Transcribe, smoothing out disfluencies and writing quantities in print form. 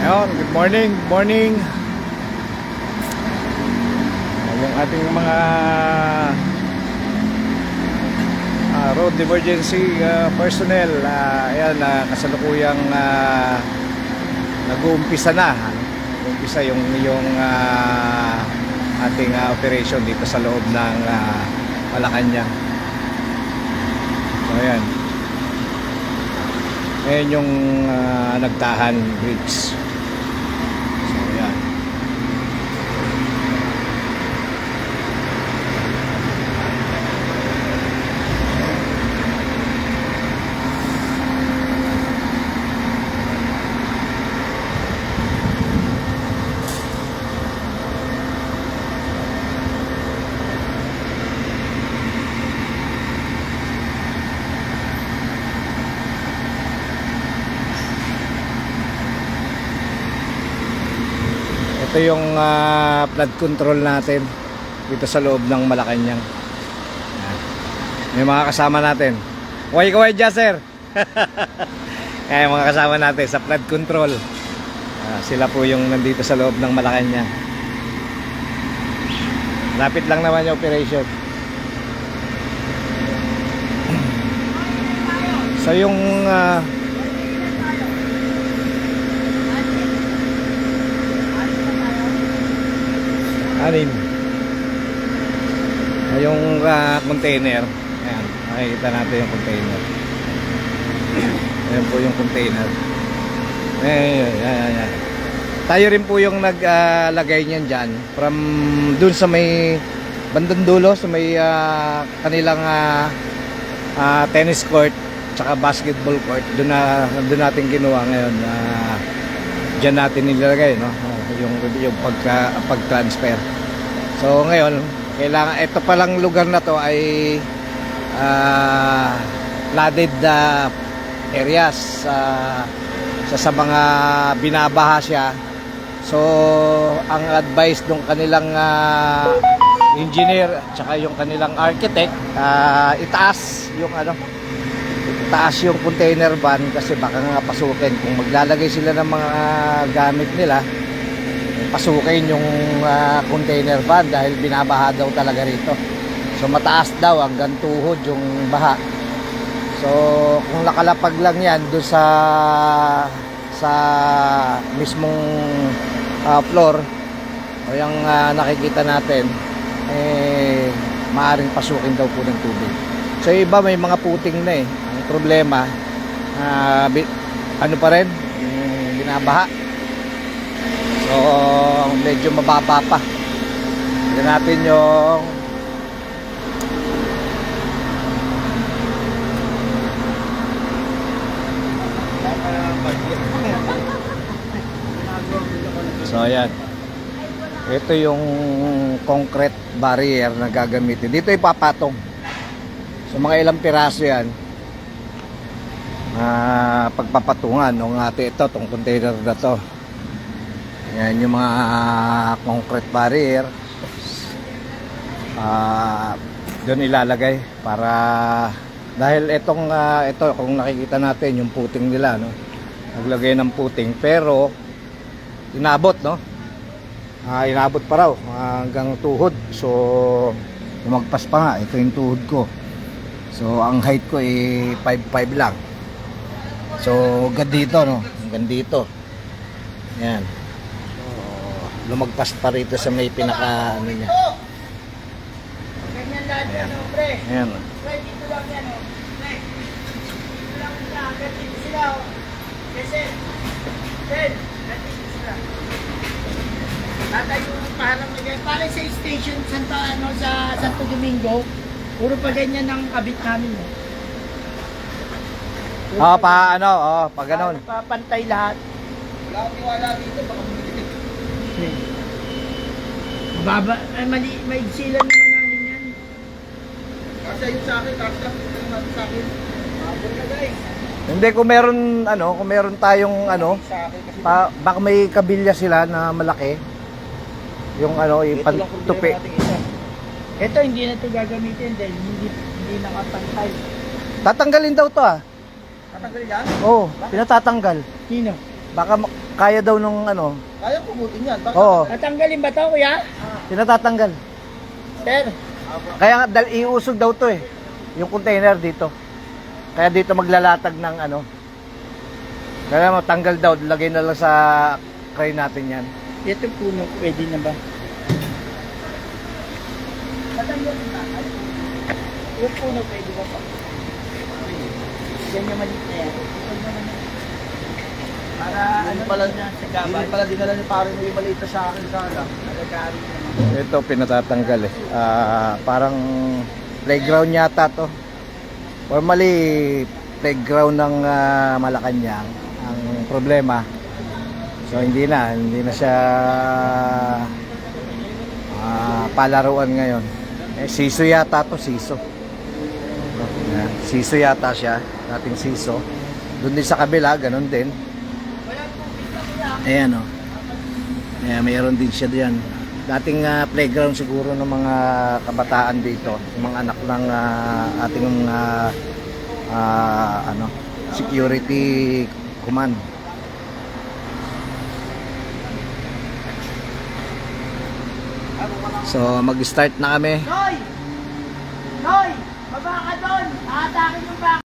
Ayun, good morning, good morning. Yung ating mga road emergency personnel, ayan, kasalukuyang nag-uumpisa na. Nag-uumpisa yung ating operation dito sa loob ng Malacanang. So ayan. Ayan yung Nagtahan Bridge. So ayan. Ito yung flood control natin dito sa loob ng Malacanang. May mga kasama natin. Kaway dyan, sir. Kaya mga kasama natin sa flood control. Sila po yung nandito sa loob ng Malacanang. Lapit lang naman yung operation. So yung anin yung container. Ayan, makikita natin yung container. Ayan po yung container. Ayan. Tayo rin po yung naglagay niyan dyan from dun sa may bandang dulo, sa may kanilang tennis court tsaka basketball court. Doon natin ginawa ngayon. Dyan natin nilagay, no? yung pag-transfer. So ngayon, kailangan, ito palang lugar na to ay flooded areas sa mga binabaha siya. So ang advice ng kanilang engineer at saka yung kanilang architect, itaas yung container van kasi baka nga pasukin. Kung maglalagay sila ng mga gamit nila, pasukin yung container van dahil binabaha daw talaga rito. So mataas daw hanggang tuhod yung baha. So kung nakalapag lang yan doon sa mismong floor o yung nakikita natin, maaring pasukin daw po ng tubig. So iba may mga puting na ang problema ano pa rin, binabaha. So medyo mababa pa. Tignan natin yung so ayan, ito yung concrete barrier na gagamitin. Dito ipapatong. So mga ilang piraso yan pagpapatungan ng ito, itong container na to. Yan yung mga concrete barrier doon ilalagay para dahil ito kung nakikita natin yung puting nila, no? Naglagay ng puting pero inabot, no? Inabot pa raw hanggang tuhod. So lumagpas pa nga, ito yung tuhod ko. So ang height ko ay 5'5" lang. So hanggang dito, no? Hanggang dito. Yan. Lumagpas pa rito sa may pinaka ano niya. Ganyan lahat yan, pre. Ayan. Pre, dito lang yan, pre. Dito lang yan, dito sila, Kasi, Ben, dito sila. Tatayo parang ganyan. Parang sa station sa Santo Domingo, puro pa ganyan ang kabit namin. Pa ganon. Papantay lahat. Wala akong tiwala dito, baka bumitik. Mababa, may silan naman namin yan. Kasi yun sa akin, kasi yung sa akin. Mabul na guys. Hindi, kung meron tayong Sa akin kasi baka may kabilya sila na malaki. Yung ito lang tupi. problema nating isa. Ito hindi na ito gagamitin dahil hindi nakapantay. Tatanggalin daw to Tatanggalin yan? Oo, pinatatanggal. Sino? Baka kaya daw nung ano. Kaya pumutin yan. Baka Oo, Tatanggalin ba to, kuya? pinatatanggal. Sir, Kaya nga, iusog daw to eh. Yung container dito. Kaya dito maglalatag ng ano. Kaya matanggal daw, lagay na lang sa crane natin yan. ito puno, pwede na ba? tatanggalin na. Yung puno, pwede ba pa? Yan yung maliit na yan. Para ano pala, na sa hindi gabal. pala dinala ni pare mo yung maliit na sa akin sana. Nagkakaroon naman. Ito pinatatanggal eh. Parang playground yata to. Normally playground ng Malacanang ang problema. So hindi na siya palaruan ngayon. Siso yata to, siso. Yan, siso yata siya, dating siso. Doon din sa kabila, ganun din. Ayan o. Ayan, mayroon din siya diyan. Dating playground siguro ng mga kabataan dito, yung mga anak ng ating ano, security command. So mag-start na kami. Noy! Noy! Baba ka doon! Aatakin yung baka!